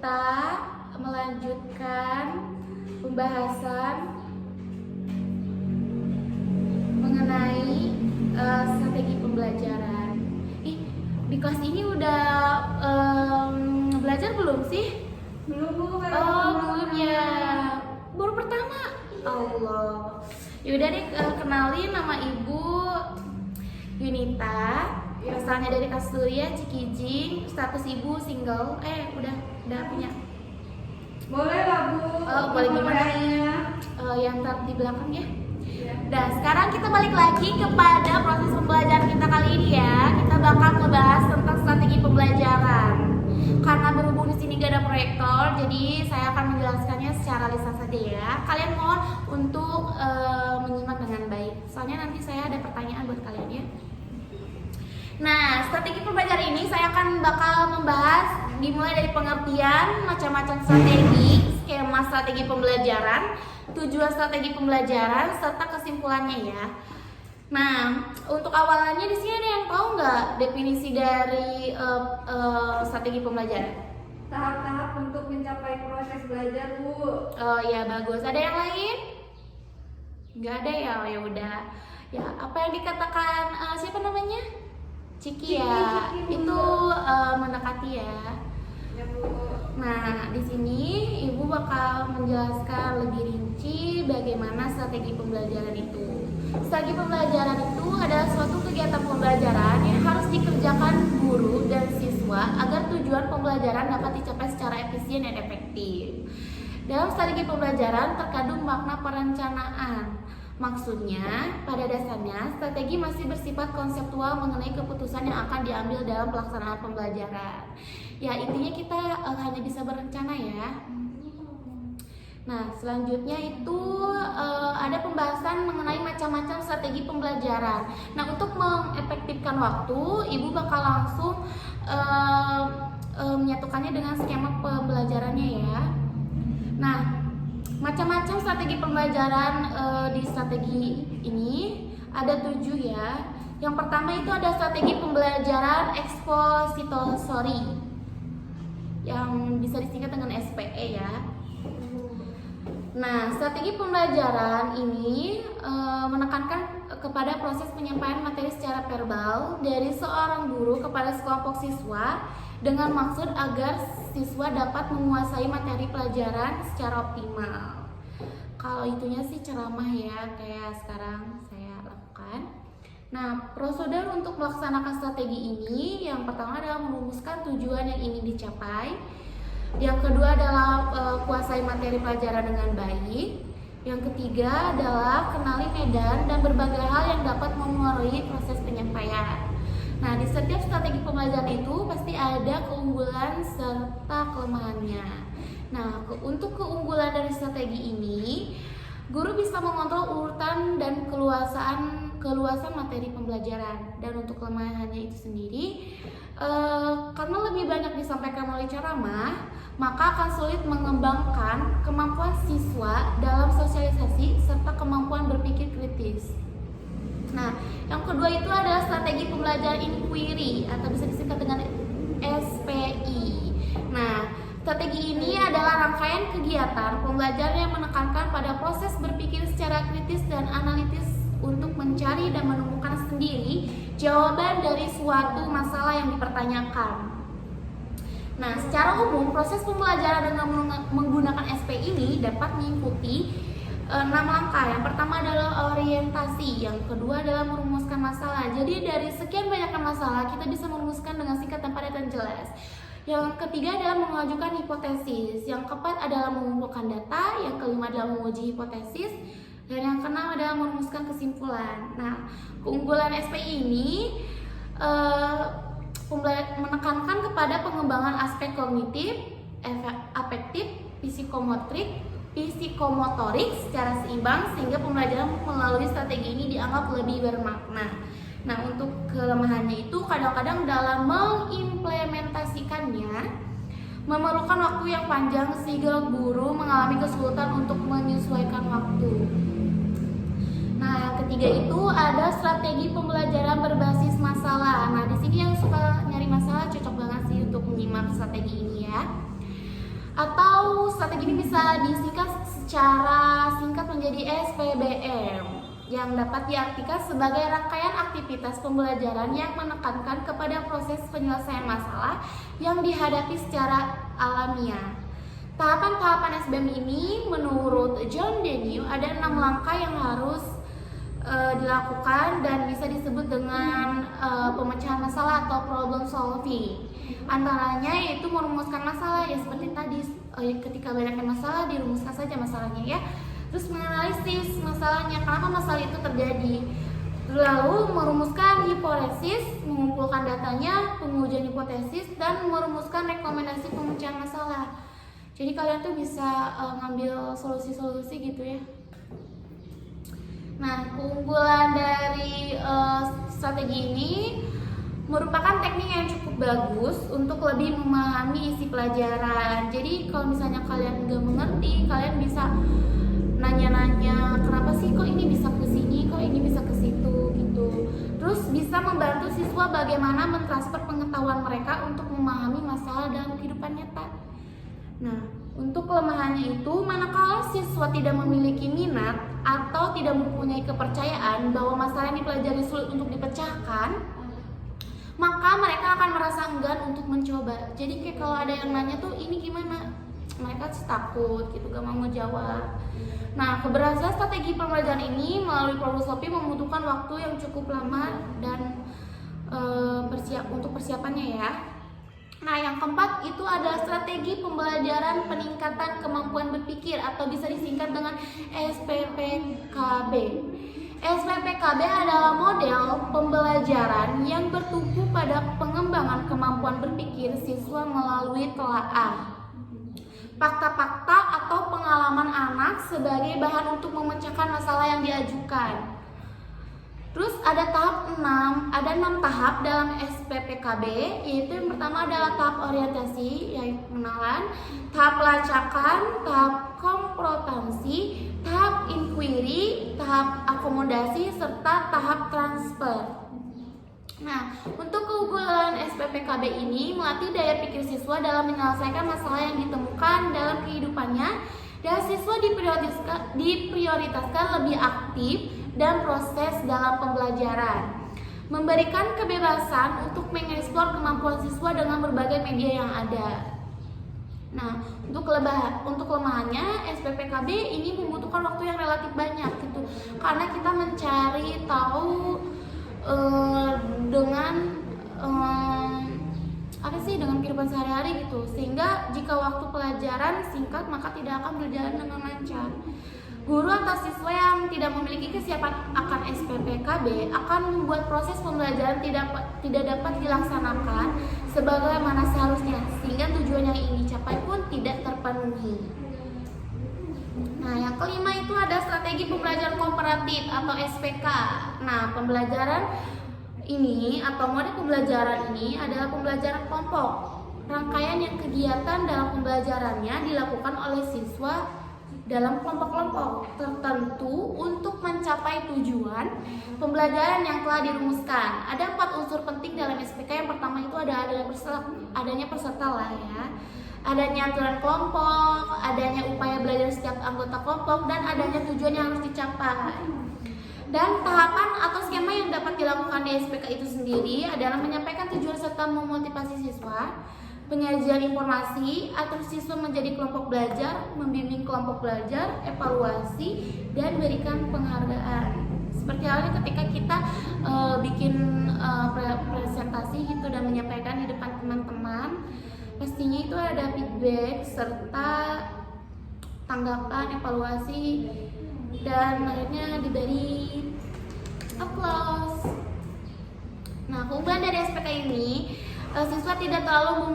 kita melanjutkan pembahasan mengenai strategi pembelajaran. Di kelas ini udah belajar belum sih? Belum Bu. Belum ya. Baru pertama. Allah. Yaudah deh, kenalin, nama Ibu Yunita. Asalnya dari Kasuria, Cikijing. Status Ibu single. Udah punya. Boleh lah Bu. Boleh gimana? Yang di belakang ya. Nah, sekarang kita balik lagi kepada proses pembelajaran kita kali ini ya. Kita bakal ngebahas tentang strategi pembelajaran. Karena berhubung di sini gak ada proyektor, jadi saya akan menjelaskannya secara lisan saja ya. Kalian mohon untuk menyimak dengan baik. Soalnya nanti saya ada pertanyaan buat kalian ya. Nah, strategi pembelajaran ini saya akan bakal membahas dimulai dari pengertian macam-macam strategi, skema strategi pembelajaran, tujuan strategi pembelajaran, serta kesimpulannya ya. Nah, untuk awalannya di sini ada yang tahu nggak definisi dari strategi pembelajaran? Tahap-tahap untuk mencapai proses belajar Bu. Oh ya, bagus. Ada yang lain? Nggak ada ya? Ya udah. Ya, apa yang dikatakan siapa namanya? Ciki ya. Ciki, itu mendekati ya. Ya Bu. Nah, di sini Ibu bakal menjelaskan lebih rinci bagaimana strategi pembelajaran itu. Strategi pembelajaran itu adalah suatu kegiatan pembelajaran yang harus dikerjakan guru dan siswa agar tujuan pembelajaran dapat dicapai secara efisien dan efektif. Dalam strategi pembelajaran terkandung makna perencanaan. Maksudnya, pada dasarnya, strategi masih bersifat konseptual mengenai keputusan yang akan diambil dalam pelaksanaan pembelajaran. Ya, intinya kita hanya bisa berencana ya. Nah, selanjutnya itu ada pembahasan mengenai macam-macam strategi pembelajaran. Nah, untuk mengefektifkan waktu, Ibu bakal langsung menyatukannya dengan skema pembelajarannya ya. Nah, macam-macam strategi pembelajaran di strategi ini ada 7 ya. Yang pertama itu ada strategi pembelajaran ekspositori yang bisa disingkat dengan SPE ya. Nah, strategi pembelajaran ini menekankan kepada proses penyampaian materi secara verbal dari seorang guru kepada sekelompok siswa dengan maksud agar siswa dapat menguasai materi pelajaran secara optimal. Kalau itunya sih ceramah ya, kayak sekarang saya lakukan. Nah, prosedur untuk melaksanakan strategi ini yang pertama adalah merumuskan tujuan yang ingin dicapai. Yang kedua adalah kuasai materi pelajaran dengan baik. Yang ketiga adalah kenali medan dan berbagai hal yang dapat memengaruhi proses penyampaian. Nah, di setiap strategi pembelajaran itu pasti ada keunggulan serta kelemahannya. Nah, untuk keunggulan dari strategi ini, guru bisa mengontrol urutan dan keluasan materi pembelajaran. Dan untuk kelemahannya itu sendiri, karena lebih banyak disampaikan melalui ceramah, maka akan sulit mengembangkan kemampuan siswa dalam sosialisasi serta kemampuan berpikir kritis. Nah, yang kedua itu adalah strategi pembelajaran inquiry atau bisa disingkat dengan SPI. Nah, strategi ini adalah rangkaian kegiatan pembelajaran yang menekankan pada proses berpikir secara kritis dan analitis untuk mencari dan menemukan sendiri jawaban dari suatu masalah yang dipertanyakan. Nah, secara umum proses pembelajaran dengan menggunakan SPI ini dapat mengikuti 6 langkah. Yang pertama adalah orientasi, yang kedua adalah merumuskan masalah. Jadi dari sekian banyaknya masalah kita bisa merumuskan dengan singkat dan padat dan jelas. Yang ketiga adalah mengajukan hipotesis, yang keempat adalah mengumpulkan data, yang kelima adalah menguji hipotesis, dan yang keenam adalah merumuskan kesimpulan. Nah, keunggulan SPI ini menekankan kepada pengembangan aspek kognitif, afektif, psikomotorik secara seimbang sehingga pembelajaran melalui strategi ini dianggap lebih bermakna. Nah, untuk kelemahannya itu kadang-kadang dalam mengimplementasikannya memerlukan waktu yang panjang sehingga guru mengalami kesulitan untuk menyesuaikan waktu. Nah, yang ketiga itu ada strategi pembelajaran berbasis masalah. Nah, di sini yang suka nyari masalah cocok banget sih untuk menyimak strategi ini ya. Atau strategi ini bisa disingkat secara singkat menjadi SPBM, yang dapat diartikan sebagai rangkaian aktivitas pembelajaran yang menekankan kepada proses penyelesaian masalah yang dihadapi secara alamiah. Tahapan-tahapan SBM ini menurut John Daniel ada 6 langkah yang harus dilakukan dan bisa disebut dengan pemecahan masalah atau problem solving. Antaranya yaitu merumuskan masalah, ya seperti tadi, ketika banyaknya masalah dirumuskan saja masalahnya ya. Terus menganalisis masalahnya, kenapa masalah itu terjadi. Lalu merumuskan hipotesis, mengumpulkan datanya, pengujian hipotesis, dan merumuskan rekomendasi pemecahan masalah. Jadi kalian tuh bisa ngambil solusi-solusi gitu ya. Nah, keunggulan dari strategi ini merupakan teknik yang cukup bagus untuk lebih memahami isi pelajaran. Jadi kalau misalnya kalian nggak mengerti, kalian bisa nanya-nanya, kenapa sih kok ini bisa ke sini, kok ini bisa ke situ gitu. Terus bisa membantu siswa bagaimana mentransfer pengetahuan mereka untuk memahami masalah dalam kehidupan nyata. Nah, untuk kelemahannya itu, manakala siswa tidak memiliki minat atau tidak mempunyai kepercayaan bahwa masalah yang dipelajari sulit untuk dipecahkan, maka mereka akan merasa enggan untuk mencoba. Jadi kayak kalau ada yang nanya tuh ini gimana, mereka takut gitu, gak mau jawab. Nah, keberhasilan strategi pembelajaran ini melalui problem solving membutuhkan waktu yang cukup lama dan untuk persiapannya ya. Nah, yang keempat itu adalah strategi pembelajaran peningkatan kemampuan berpikir atau bisa disingkat dengan SPPKB. SPPKB adalah model pembelajaran yang bertumpu pada pengembangan kemampuan berpikir siswa melalui telaah fakta-fakta atau pengalaman anak sebagai bahan untuk memecahkan masalah yang diajukan. Terus ada tahap 6, ada 6 tahap dalam SPPKB, yaitu yang pertama adalah tahap orientasi, yaitu pengenalan, tahap pelacakan, tahap konfrontasi, tahap inquiry, tahap akomodasi, serta tahap transfer. Nah, untuk keunggulan SPPKB ini melatih daya pikir siswa dalam menyelesaikan masalah yang ditemukan dalam kehidupannya, dan siswa diprioritaskan lebih aktif dan proses dalam pembelajaran, memberikan kebebasan untuk mengeksplor kemampuan siswa dengan berbagai media yang ada. Nah, untuk kelemahannya SPPKB ini membutuhkan waktu yang relatif banyak gitu, karena kita mencari tahu dengan dengan kehidupan sehari-hari gitu, sehingga jika waktu pelajaran singkat maka tidak akan berjalan dengan lancar. Guru atau siswa yang tidak memiliki kesiapan akan SPPKB akan membuat proses pembelajaran tidak dapat dilaksanakan sebagaimana seharusnya, sehingga tujuan yang ingin dicapai pun tidak terpenuhi. Nah, yang kelima itu ada strategi pembelajaran komparatif atau SPK. Nah, pembelajaran ini atau mode pembelajaran ini adalah pembelajaran kelompok. Rangkaian yang kegiatan dalam pembelajarannya dilakukan oleh siswa dalam kelompok-kelompok tertentu untuk mencapai tujuan pembelajaran yang telah dirumuskan. Ada 4 unsur penting dalam SPK. Yang pertama itu adanya peserta lah ya, adanya aturan kelompok, adanya upaya belajar setiap anggota kelompok, dan adanya tujuan yang harus dicapai. Dan tahapan atau skema yang dapat dilakukan di SPK itu sendiri adalah menyampaikan tujuan serta memotivasi siswa, penyajian informasi, atur siswa menjadi kelompok belajar, membimbing kelompok belajar, evaluasi, dan berikan penghargaan. Seperti halnya ketika kita bikin presentasi gitu dan menyampaikan di depan teman-teman, pastinya itu ada feedback serta tanggapan, evaluasi, dan akhirnya diberi applause. Nah, keunggulan dari SPK ini, siswa tidak terlalu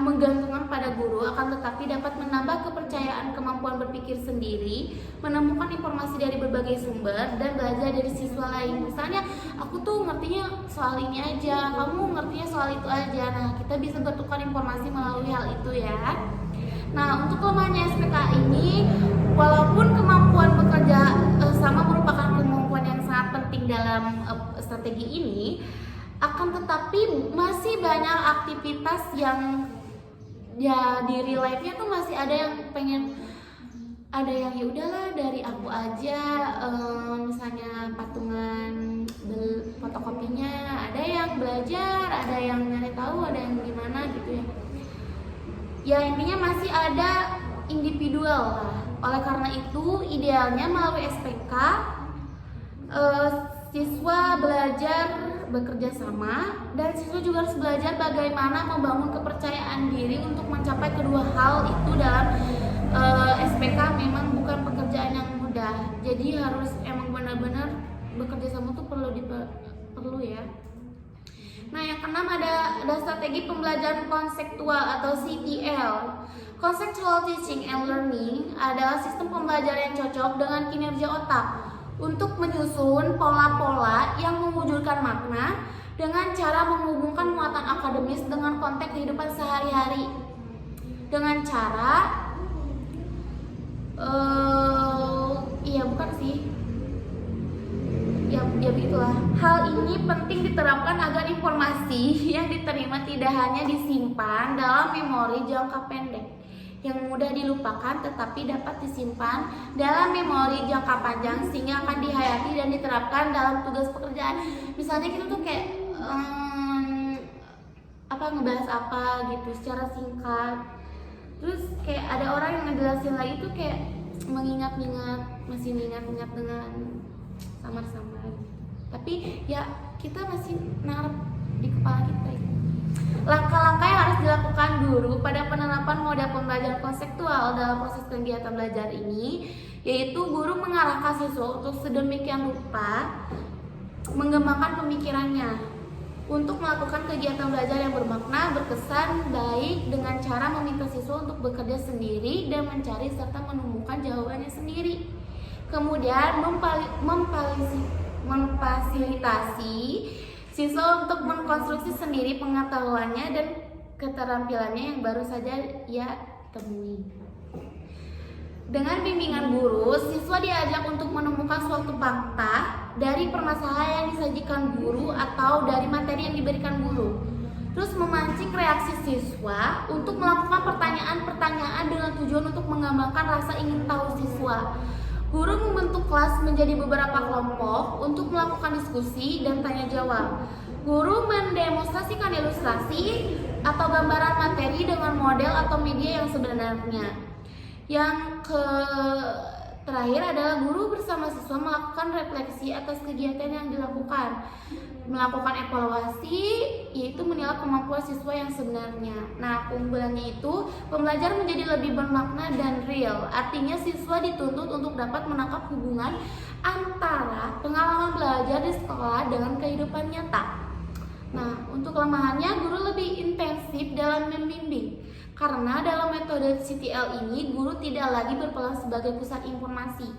menggantungkan pada guru, akan tetapi dapat menambah kepercayaan kemampuan berpikir sendiri, menemukan informasi dari berbagai sumber, dan belajar dari siswa lain. Misalnya, aku tuh ngertinya soal ini aja, kamu ngertinya soal itu aja. Nah, kita bisa bertukar informasi melalui hal itu ya. Nah, untuk kelemahannya SPK ini, walaupun kemampuan bekerja sama merupakan kemampuan yang sangat penting dalam strategi ini, akan tetapi masih banyak aktivitas yang ya di real life-nya tuh masih ada yang pengen, ada yang ya udahlah dari aku aja, misalnya patungan fotokopinya, ada yang belajar, ada yang nyari tahu, ada yang gimana gitu ya. Ya intinya masih ada individual lah. Oleh karena itu idealnya melalui SPK siswa belajar bekerja sama, dan siswa juga harus belajar bagaimana membangun kepercayaan diri untuk mencapai kedua hal itu dalam SPK. Memang bukan pekerjaan yang mudah, jadi harus emang benar-benar bekerja sama tuh perlu ya. Nah, yang keenam ada strategi pembelajaran konseptual atau CTL. Conceptual Teaching and Learning adalah sistem pembelajaran yang cocok dengan kinerja otak untuk menyusun pola-pola yang mewujudkan makna dengan cara menghubungkan muatan akademis dengan konteks kehidupan sehari-hari. Dengan cara ya begitulah. Hal ini penting diterapkan agar informasi yang diterima tidak hanya disimpan dalam memori jangka pendek yang mudah dilupakan, tetapi dapat disimpan dalam memori jangka panjang sehingga akan dihayati dan diterapkan dalam tugas pekerjaan. Misalnya kita tuh kayak ngebahas apa gitu secara singkat, terus kayak ada orang yang ngejelasin lagi tuh kayak masih mengingat dengan samar-samar, tapi ya kita masih naruh di kepala kita ya. Langkah-langkah yang harus dilakukan guru pada penerapan model pembelajaran konseptual dalam proses kegiatan belajar ini, yaitu guru mengarahkan siswa untuk sedemikian rupa mengembangkan pemikirannya untuk melakukan kegiatan belajar yang bermakna, berkesan baik dengan cara meminta siswa untuk bekerja sendiri dan mencari serta menemukan jawabannya sendiri. Kemudian memfasilitasi siswa untuk mengkonstruksi sendiri pengetahuannya dan keterampilannya yang baru saja ia temui. Dengan bimbingan guru, siswa diajak untuk menemukan suatu fakta dari permasalahan yang disajikan guru atau dari materi yang diberikan guru. Terus memancing reaksi siswa untuk melakukan pertanyaan-pertanyaan dengan tujuan untuk mengembangkan rasa ingin tahu siswa. Guru membentuk kelas menjadi beberapa kelompok untuk melakukan diskusi dan tanya jawab. Guru mendemonstrasikan ilustrasi atau gambaran materi dengan model atau media yang sebenarnya. Yang terakhir adalah guru bersama siswa melakukan refleksi atas kegiatan yang dilakukan, melakukan evaluasi, yaitu menilai kemampuan siswa yang sebenarnya. Nah, keunggulannya itu pembelajaran menjadi lebih bermakna dan real. Artinya siswa dituntut untuk dapat menangkap hubungan antara pengalaman belajar di sekolah dengan kehidupan nyata. Nah, untuk kelemahannya guru lebih intensif dalam membimbing. Karena dalam metode CTL ini, guru tidak lagi berperan sebagai pusat informasi.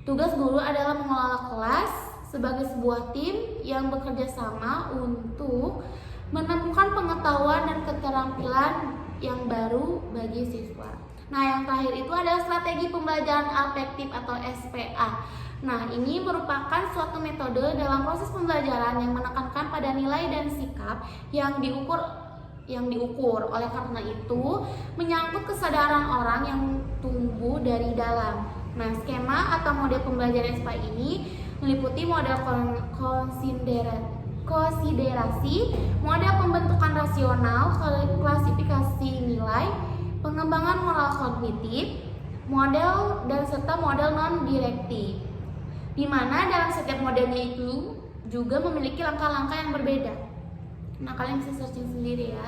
Tugas guru adalah mengelola kelas sebagai sebuah tim yang bekerja sama untuk menemukan pengetahuan dan keterampilan yang baru bagi siswa. Nah, yang terakhir itu adalah strategi pembelajaran afektif atau SPA. Nah, ini merupakan suatu metode dalam proses pembelajaran yang menekankan pada nilai dan sikap yang diukur. Oleh karena itu menyangkut kesadaran orang yang tumbuh dari dalam. Nah, skema atau model pembelajaran SPA ini meliputi model konsiderasi, model pembentukan rasional, klasifikasi nilai, pengembangan moral kognitif, model dan serta model non-direktif, di mana dalam setiap modelnya itu juga memiliki langkah-langkah yang berbeda. Nah, kalian bisa searching sendiri ya.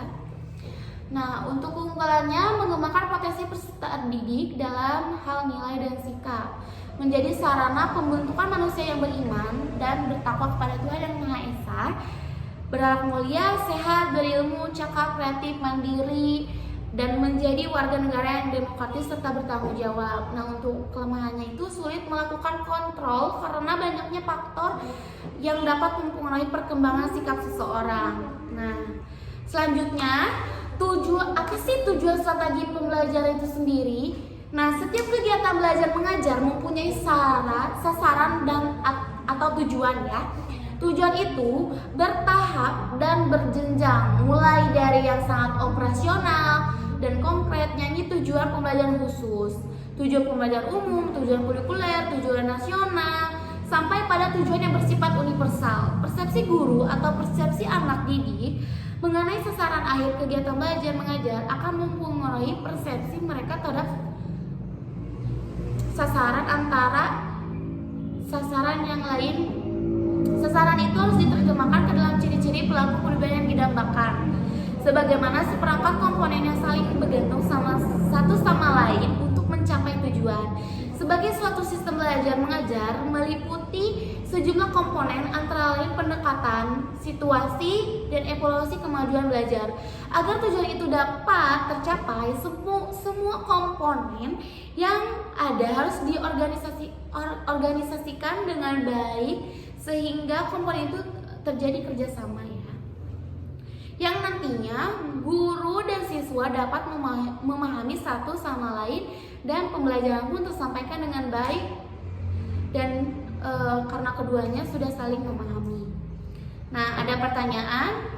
Nah, untuk keunggulannya mengembangkan potensi peserta didik dalam hal nilai dan sikap, menjadi sarana pembentukan manusia yang beriman dan bertakwa kepada Tuhan Yang Maha Esa, berakhlak mulia, sehat, berilmu, cakap, kreatif, mandiri, dan menjadi warga negara yang demokratis serta bertanggung jawab. Nah, untuk kelemahannya itu sulit melakukan kontrol karena banyaknya faktor yang dapat mempengaruhi perkembangan sikap seseorang. Nah, selanjutnya apa sih tujuan strategi pembelajaran itu sendiri? Nah, setiap kegiatan belajar mengajar mempunyai sasaran dan atau tujuan ya. Tujuan itu bertahap dan berjenjang, mulai dari yang sangat operasional dan konkret, yakni tujuan pembelajaran khusus, tujuan pembelajaran umum, tujuan kurikuler, tujuan nasional, sampai pada tujuan yang bersifat universal. Persepsi guru atau persepsi anak didik mengenai sasaran akhir kegiatan belajar mengajar akan mempengaruhi persepsi mereka terhadap sasaran antara sasaran yang lain. Sasaran itu harus diterjemahkan ke dalam ciri-ciri pelaku kepribadian yang didambakan, sebagaimana seperangkat komponen yang saling bergantung satu sama lain untuk mencapai tujuan. Sebagai suatu sistem belajar mengajar meliputi sejumlah komponen antara lain pendekatan, situasi, dan evaluasi kemajuan belajar. Agar tujuan itu dapat tercapai, semua komponen yang ada harus diorganisasikan dengan baik sehingga komponen itu terjadi kerjasama ya. Yang nantinya guru dan siswa dapat memahami satu sama lain dan pembelajaran pun tersampaikan dengan baik dan karena keduanya sudah saling memahami. Nah, ada pertanyaan?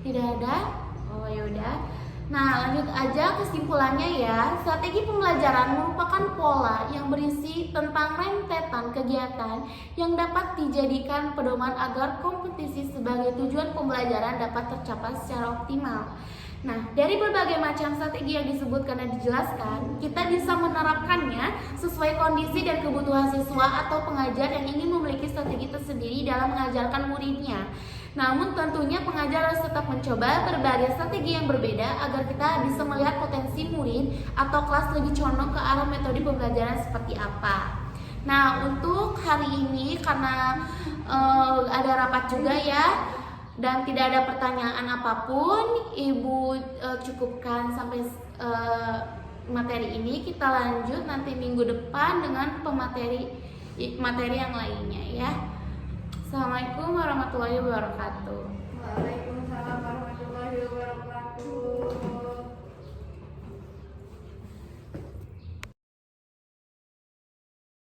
Tidak ada? Oh ya udah. Nah, lanjut aja kesimpulannya ya. Strategi pembelajaran merupakan pola yang berisi tentang rentetan kegiatan yang dapat dijadikan pedoman agar kompetisi sebagai tujuan pembelajaran dapat tercapai secara optimal. Nah, dari berbagai macam strategi yang disebutkan dan dijelaskan, kita bisa menerapkannya sesuai kondisi dan kebutuhan siswa atau pengajar yang ingin memiliki strategi tersendiri dalam mengajarkan muridnya. Namun tentunya pengajar harus tetap mencoba berbagai strategi yang berbeda agar kita bisa melihat potensi murid atau kelas lebih condong ke arah metode pembelajaran seperti apa. Nah, untuk hari ini karena ada rapat juga ya, dan tidak ada pertanyaan apapun, Ibu cukupkan sampai materi ini. Kita lanjut nanti minggu depan dengan materi yang lainnya ya. Assalamualaikum warahmatullahi wabarakatuh.